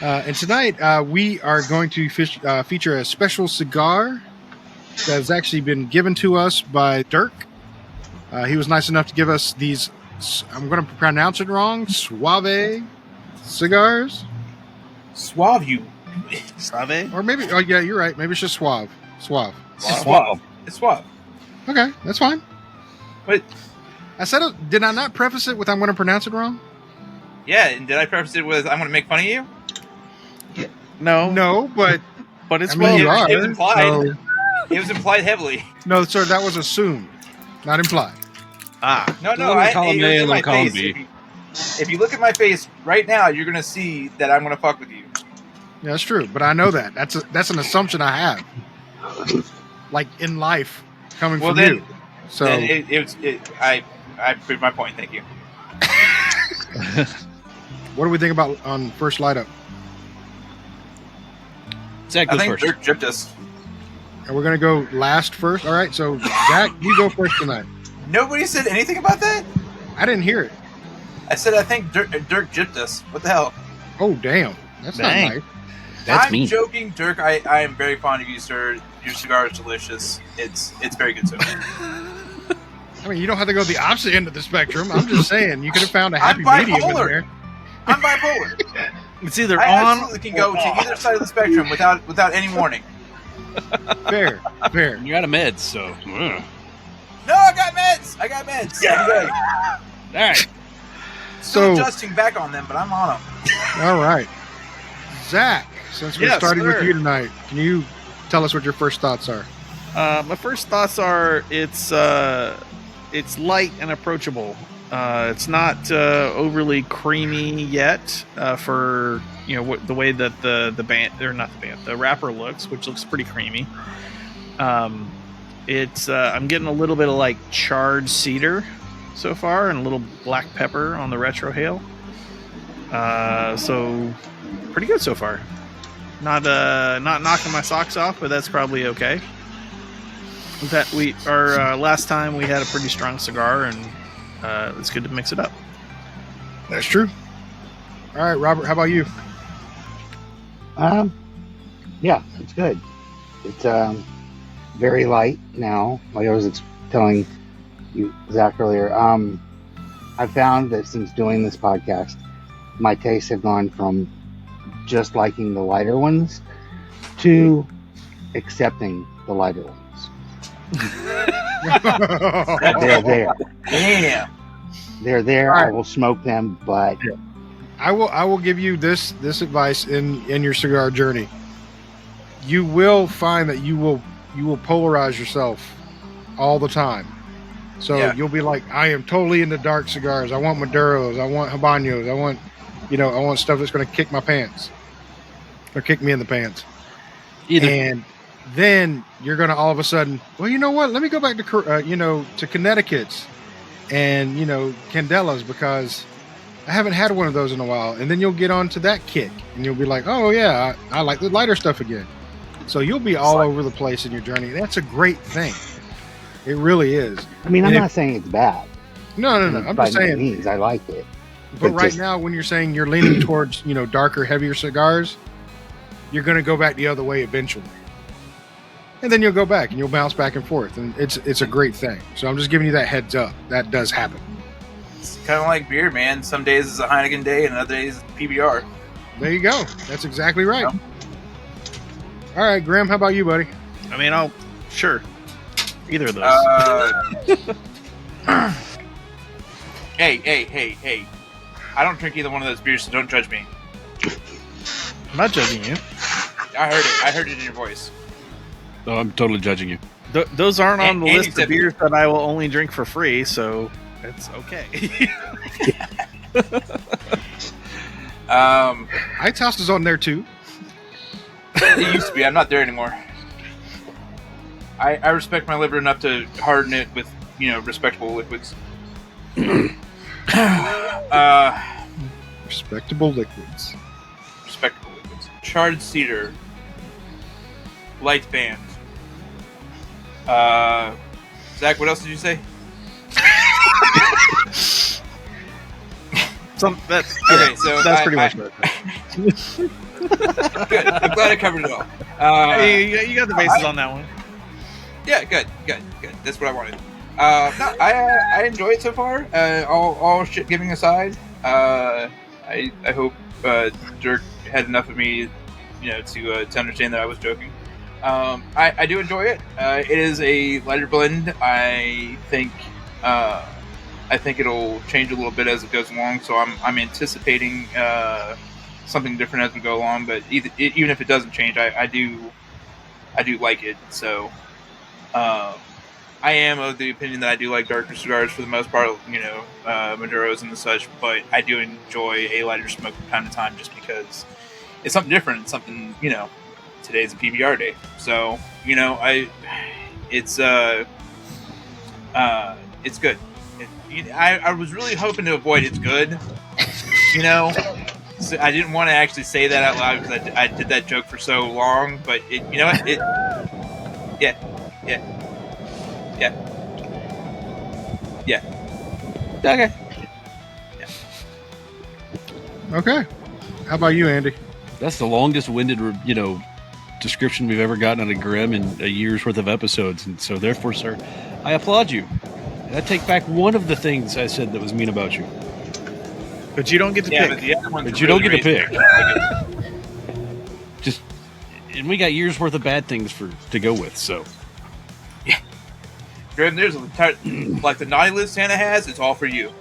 And tonight we are going to feature a special cigar that has actually been given to us by Dirk. He was nice enough to give us these, I'm going to pronounce it wrong, Suave cigars. Suave, you. Suave? Or maybe, oh yeah, you're right. Maybe it's just Suave. Suave. It's Suave. It's Suave. Okay, that's fine. But I said, did I not preface it with I'm going to pronounce it wrong? yeah, and did I preface it with I'm going to make fun of you? No, but it's I mean, you are. It was implied. So, It was implied heavily. no, sir, that was assumed, not implied. No, It was it was A in and my column face. B. If you look at my face right now, you're going to see that I'm going to fuck with you. Yeah, that's true, but I know that. That's an assumption I have. Like in life, coming from you. So Then I proved my point. Thank you. what do we think about on first light up? Zach I goes think first. Dirk dripped us. And we're gonna go last first. All right, so Zach, you go first tonight. Nobody said anything about that? I didn't hear it. I said I think Dirk gypped us. What the hell? Oh damn, that's Dang. not nice. That's I'm mean. joking, Dirk. I am very fond of you, sir. Your cigar is delicious. It's very good, sir. I mean, you don't have to go the opposite end of the spectrum. I'm just saying you could have found a happy I'm medium in bipolar. there. I'm bipolar. It's either I on absolutely can go to either side of the spectrum without any warning. Fair. and you're out of meds, so. No, I got meds. Yeah. I'm good. All right. Still So- adjusting back on them, but I'm on them. All right, Zach. Since we're Yes, starting with sir. you tonight, can you tell us what your first thoughts are? My first thoughts are it's light and approachable. It's not overly creamy yet for the way that the band or not the band the wrapper looks, which looks pretty creamy. I'm getting a little bit of like charred cedar so far and a little black pepper on the retrohale. So pretty good so far. Not knocking my socks off, but that's probably okay. In fact, last time we had a pretty strong cigar, and it's good to mix it up. That's true. All right, Robert, how about you? Yeah, it's good. It's very light now. Like I was telling you, Zach, earlier. I found that since doing this podcast, my tastes have gone from just liking the lighter ones to accepting the lighter ones. They're there. Damn. They're there. All right. I will smoke them, but I will give you this advice in your cigar journey. You will find that you will polarize yourself all the time. So Yeah. you'll be like, I am totally into dark cigars. I want Maduros. I want Habanos. I want stuff that's going to kick my pants or kick me in the pants. Either. And then you're going to all of a sudden, well, you know what? Let me go back to to Connecticut's and Candelas because I haven't had one of those in a while. And then you'll get onto that kick and you'll be like, oh yeah, I like the lighter stuff again. So you'll be all over the place in your journey. That's a great thing. It really is. I mean, I'm And not saying it's bad. No. I'm By just no saying. means, I like it. But right just- now, when you're saying you're leaning towards darker, heavier cigars, you're going to go back the other way eventually. And then you'll go back and you'll bounce back and forth, and it's a great thing. So I'm just giving you that heads up. That does happen. It's kind of like beer, man. Some days it's a Heineken day, and other days it's PBR. There you go. That's exactly right. All right, Graham, how about you, buddy? I mean, sure. Either of those. Hey. I don't drink either one of those beers, so don't judge me. I'm not judging you. I heard it in your voice. Oh, I'm totally judging you. Those aren't on the Andy list said- of beers that I will only drink for free, so it's okay. Ice House is on there too. It used to be. I'm not there anymore. I respect my liver enough to harden it with respectable liquids. Respectable liquids. Respectable liquids. Charred cedar. Light band. Zach, what else did you say? Okay, So that's pretty much it. Good. I'm glad I covered it all. Hey, you got the bases on that one. Yeah, good. That's what I wanted. No, I enjoy it so far. All shit giving aside, I hope Dirk had enough of me, to understand that I was joking. I do enjoy it. It is a lighter blend. I think it'll change a little bit as it goes along. So I'm anticipating something different as we go along. But even if it doesn't change, I do like it. So. I am of the opinion that I do like darker cigars for the most part, Maduros and the such, but I do enjoy a lighter smoke from time to time just because it's something different. It's something, today's a PBR day. So, it's good. I was really hoping to avoid it's good, So I didn't want to actually say that out loud because I did that joke for so long, but yeah. Okay. Yeah. Okay. How about you, Andy? That's the longest-winded, description we've ever gotten on a Grimm in a year's worth of episodes, and so therefore, sir, I applaud you. And I take back one of the things I said that was mean about you. But you don't get to Yeah, pick. but the other one's But you don't really get to raised. Just, and we got years worth of bad things to go with. So Grim, there's like the naughty list Santa has. It's all for you.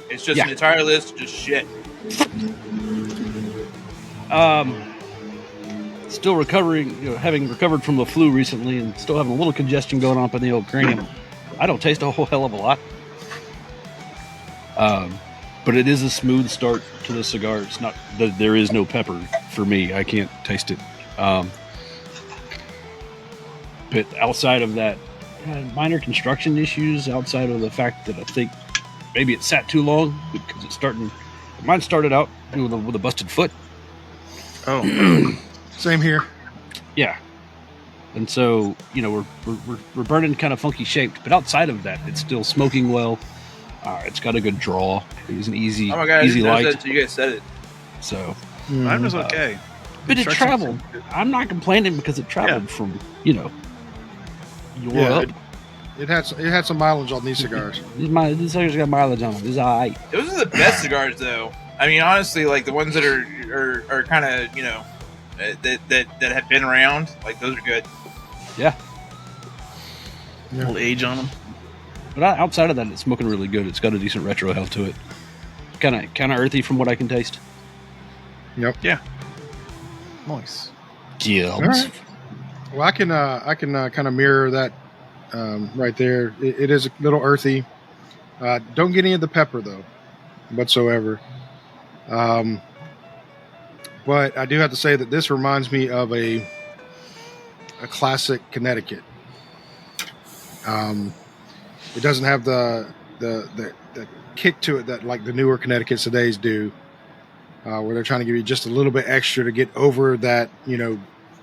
It's just an entire list, just shit. Still recovering, having recovered from the flu recently, and still having a little congestion going on up in the old cranium. I don't taste a whole hell of a lot. But it is a smooth start to the cigar. It's not that there is no pepper for me. I can't taste it. But outside of that, minor construction issues. Outside of the fact that I think maybe it sat too long because mine started out with a busted foot. Oh, Same here. Yeah. And so, we're burning kind of funky shaped, but outside of that, it's still smoking well. It's got a good draw. It was an easy, Oh my god! easy I light. didn't know that till you guys said it. So, mine was okay. but it Construction's traveled. I'm not complaining because it traveled from, you're up. It had some mileage on these cigars. This cigar's got mileage on it. This is all right. Those are the best cigars, though. I mean, honestly, like the ones that are kind of that have been around, like those are good. Yeah. A little age on them. But outside of that, it's smoking really good. It's got a decent retro health to it. Kind of earthy from what I can taste. Yep. Yeah. Nice. Gills. All right. Well, I can kind of mirror that right there. It is a little earthy. Don't get any of the pepper though, whatsoever. But I do have to say that this reminds me of a classic Connecticut. It doesn't have the kick to it that like the newer Connecticut's today's do, where they're trying to give you just a little bit extra to get over that,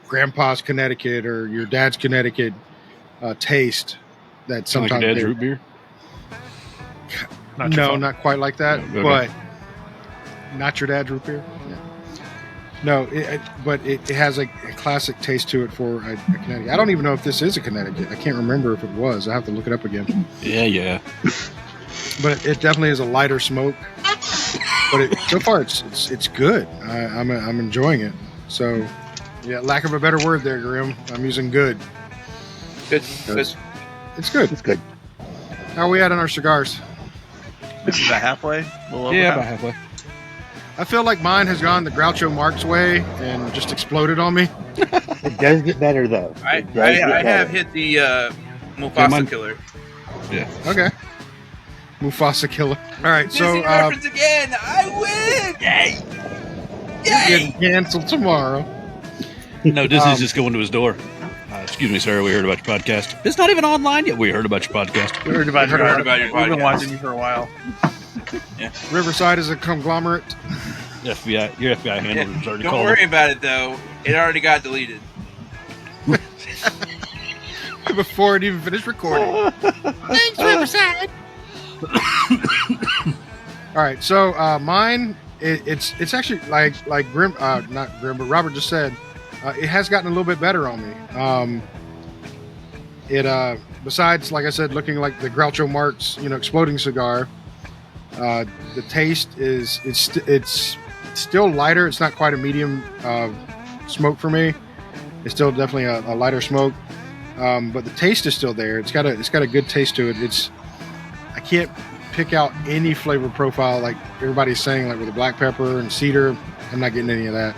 grandpa's Connecticut or your dad's Connecticut taste that sometimes like your dad's root beer? not quite like that, Okay. but not your dad's root beer. Yeah. No, but it has a classic taste to it for a Connecticut. I don't even know if this is a Connecticut. I can't remember if it was. I have to look it up again. Yeah. But it definitely is a lighter smoke. But so far, it's good. I'm enjoying it. So, yeah, lack of a better word there, Grim. I'm using good. Good. It's good. It's good. How are we at on our cigars? This is about halfway. A little over Yeah, half. about halfway. I feel like mine has gone the Groucho Marx way and just exploded on me. It does get better though. I It does get have better. hit the Mufasa mine- killer. Yeah. Okay. Mufasa killer. All right, so Disney reference again. I win! Yay! getting canceled tomorrow. No, Disney's just going to his door. Excuse me, sir. We heard about your podcast. It's not even online yet. We heard about your podcast. We heard about, Heard about your We've been podcast. watching you for a while. Riverside is a conglomerate. FBI, your FBI handler was already Don't called. worry about it though. It already got deleted. Before it even finished recording. Thanks, Riverside. All right, so mine it's actually like Grim, not Grim, but Robert just said, it has gotten a little bit better on me. Besides, like I said, looking like the Groucho Marx, exploding cigar, the taste it's still lighter. It's not quite a medium smoke for me. It's still definitely a lighter smoke, but the taste is still there. It's got a good taste to it. I can't pick out any flavor profile like everybody's saying, like with the black pepper and cedar. I'm not getting any of that.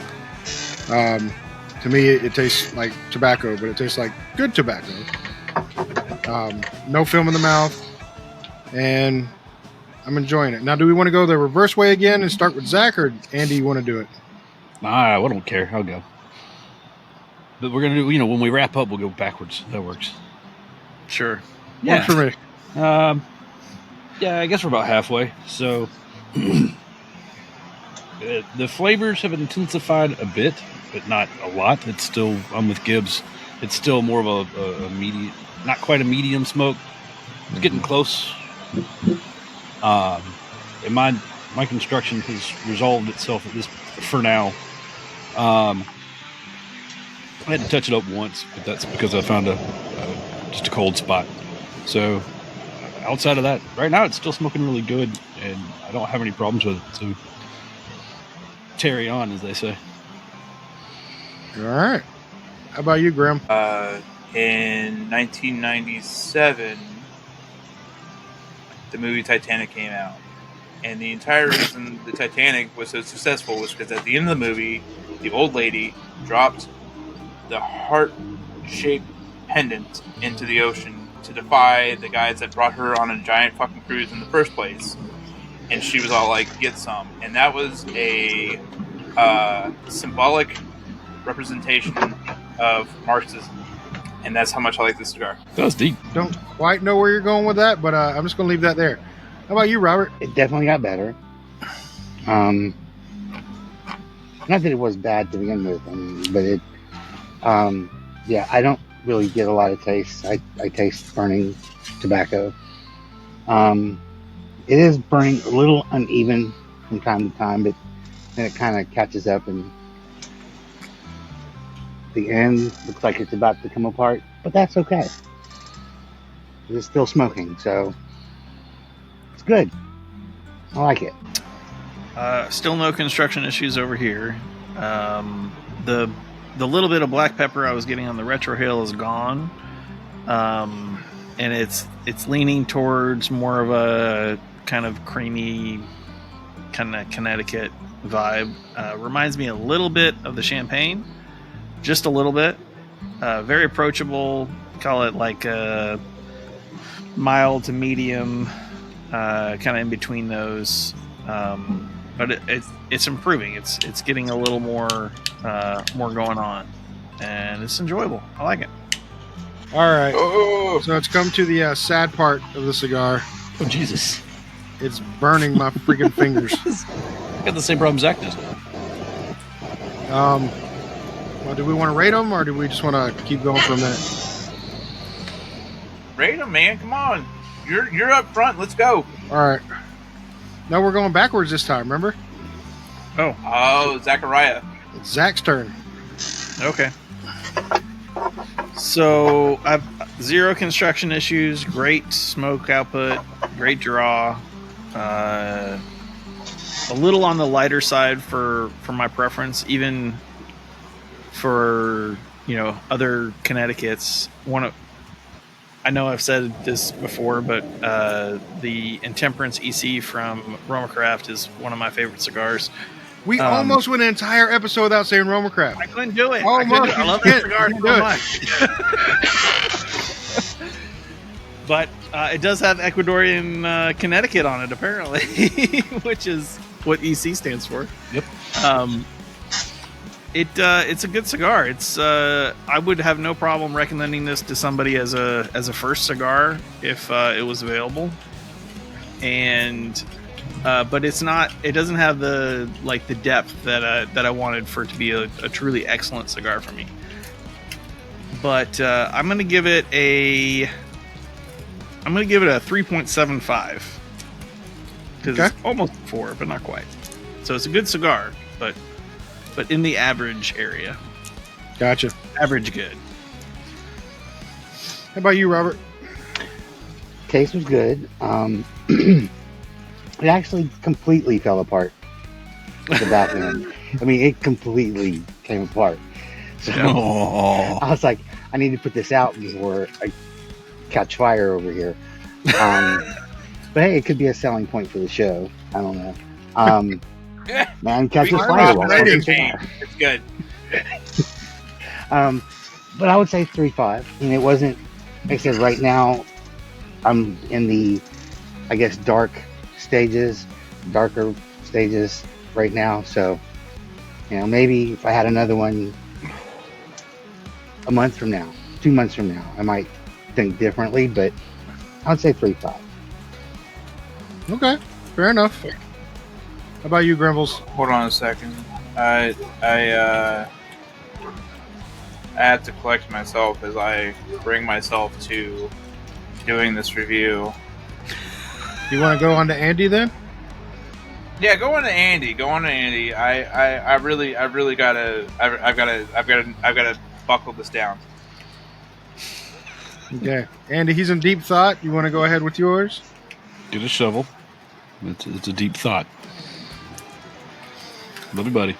To me, it tastes like tobacco, but it tastes like good tobacco. No film in the mouth, and I'm enjoying it. Now, do we want to go the reverse way again and start with Zach, or Andy, you want to do it? I don't care. I'll go. But we're going to do, when we wrap up, we'll go backwards. That works. Sure. Works for me. Yeah, I guess we're about halfway. So the flavors have intensified a bit, but not a lot. It's still, I'm with Gibbs. It's still more of a medium, not quite a medium smoke. It's getting close. And my construction has resolved itself at this for now. I had to touch it up once, but that's because I found just a cold spot. So outside of that, right now it's still smoking really good, and I don't have any problems with it. So carry on, as they say. All right. How about you, Grim? In 1997, the movie Titanic came out. And the entire reason the Titanic was so successful was because at the end of the movie, the old lady dropped the heart-shaped pendant into the ocean to defy the guys that brought her on a giant fucking cruise in the first place. And she was all like, get some. And that was a symbolic representation of Marxism. And that's how much I like this cigar. That was deep. Don't quite know where you're going with that, but I'm just going to leave that there. How about you, Robert? It definitely got better. Not that it was bad to begin with, but it, I don't really get a lot of taste. I taste burning tobacco. It is burning a little uneven from time to time, but then it kind of catches up, and the end looks like it's about to come apart, but that's okay. It's still smoking, so it's good. I like it. Still no construction issues over here. The little bit of black pepper I was getting on the retrohale is gone, and it's leaning towards more of a kind of creamy, kind of Connecticut vibe. Reminds me a little bit of the champagne, just a little bit. Very approachable. Call it like a mild to medium, kind of in between those. But it's improving. It's getting a little more going on, and it's enjoyable. I like it. All right. So it's come to the sad part of the cigar. Oh, Jesus. It's burning my freaking fingers. I got the same problem Zach does. Well, do we want to rate them, or do we just want to keep going for a minute? Rate them, man. Come on. You're up front. Let's go. All right. No, we're going backwards this time, remember? Oh, Zachariah. It's Zach's turn. Okay. So I've zero construction issues, great smoke output, great draw. A little on the lighter side for my preference, even for other Connecticut's. I know I've said this before, but the Intemperance EC from Roma Craft is one of my favorite cigars. We almost went an entire episode without saying Roma Craft. I couldn't do it. Almost. I love that cigar so much. But it does have Ecuadorian Connecticut on it, apparently, which is what EC stands for. Yep. It's a good cigar. It's I would have no problem recommending this to somebody as a first cigar if it was available. And but it's not. It doesn't have the depth that I wanted for it to be a truly excellent cigar for me. But I'm gonna give it a 3.75 because it's almost 4, but not quite. So it's a good cigar, but in the average area. Gotcha. Average good. How about you, Robert? Taste was good. It actually completely fell apart at the back end. I mean, it completely came apart. So I was like, I need to put this out before I catch fire over here. But hey, it could be a selling point for the show. I don't know. Man catches fire while smoking cigar. It's good. But I would say 3.5. And it wasn't, like I said, right now I'm in the, I guess, darker stages right now. So, maybe if I had another one a month from now, 2 months from now, I might think differently, but I would say 3.5. Okay, fair enough. How about you, Grimbles? Hold on a second. I have to collect myself as I bring myself to doing this review. You want to go on to Andy then? Yeah, go on to Andy. I've gotta buckle this down. Okay, Andy, he's in deep thought. You want to go ahead with yours? Get a shovel. It's a deep thought. Buddy.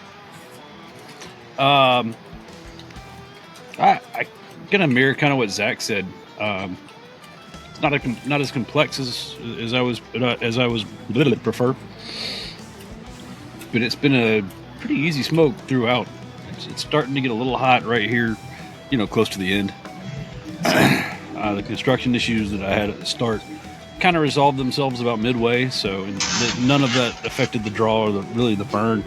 I'm gonna mirror kind of what Zach said. It's not as complex as I was prefer, but it's been a pretty easy smoke throughout. It's starting to get a little hot right here, close to the end. The construction issues that I had at the start kind of resolved themselves about midway, so none of that affected the draw or the burn.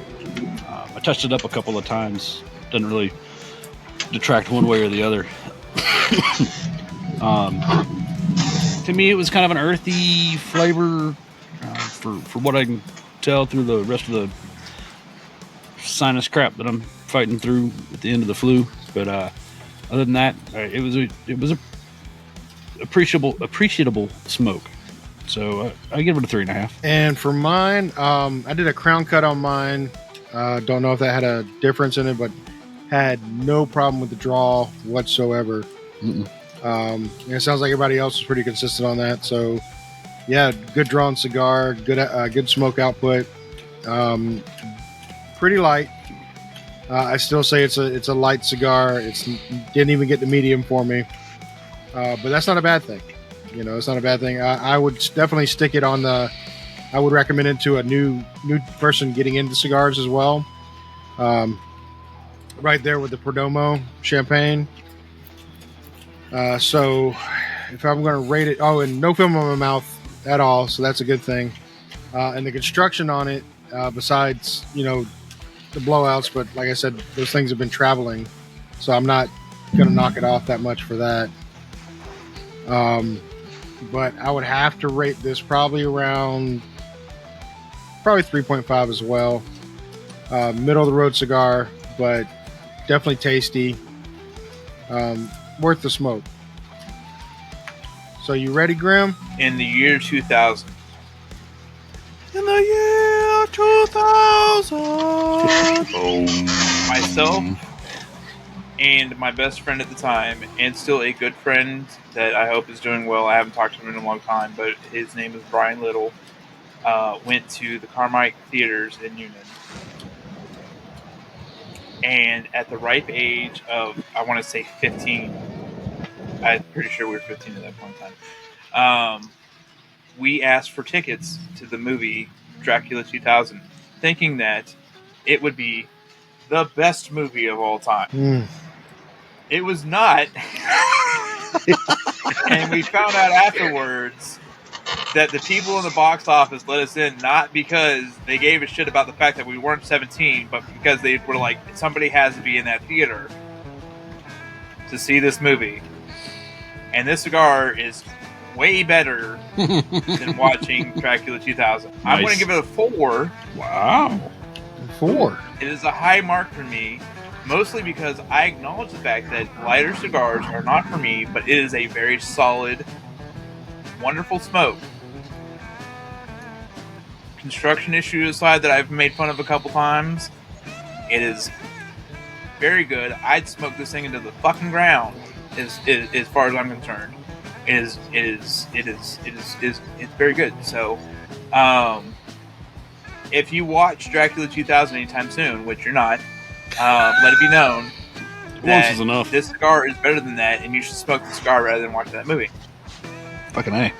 I touched it up a couple of times. Doesn't really detract one way or the other. To me, it was kind of an earthy flavor for what I can tell through the rest of the sinus crap that I'm fighting through at the end of the flu. But other than that, it was a appreciable smoke. So I give it a 3.5. And for mine, I did a crown cut on mine. Don't know if that had a difference in it, but had no problem with the draw whatsoever. It sounds like everybody else is pretty consistent on that. So, yeah, good drawn cigar, good smoke output, pretty light. I still say it's a light cigar. Didn't even get the medium for me, but that's not a bad thing. It's not a bad thing. I would definitely stick it on the. I would recommend it to a new person getting into cigars as well. Right there with the Perdomo champagne. So if I'm going to rate it, and no film on my mouth at all, so that's a good thing. And the construction on it, besides the blowouts, but like I said, those things have been traveling, so I'm not going to knock it off that much for that. But I would have to rate this probably 3.5 as well. Middle of the road cigar, but definitely tasty. Worth the smoke. So you ready, Grim? In the year 2000. In the year 2000. Myself and my best friend at the time, and still a good friend that I hope is doing well. I haven't talked to him in a long time, but his name is Brian Little. Went to the Carmike Theaters in Union. And at the ripe age of, I want to say 15, I'm pretty sure we were 15 at that point in time, we asked for tickets to the movie Dracula 2000, thinking that it would be the best movie of all time. It was not. And we found out afterwards that the people in the box office let us in not because they gave a shit about the fact that we weren't 17, but because they were like, somebody has to be in that theater to see this movie. And this cigar is way better than watching Dracula 2000. Nice. I'm going to give it a 4. Wow. 4. It is a high mark for me, mostly because I acknowledge the fact that lighter cigars are not for me, but it is a very solid, wonderful smoke. construction issue aside that I've made fun of a couple times, it is very good. I'd smoke this thing into the fucking ground, as far as I'm concerned. It's very good. So, if you watch Dracula 2000 anytime soon, which you're not, let it be known Once is enough. this cigar is better than that, and you should smoke the cigar rather than watch that movie. Fucking A.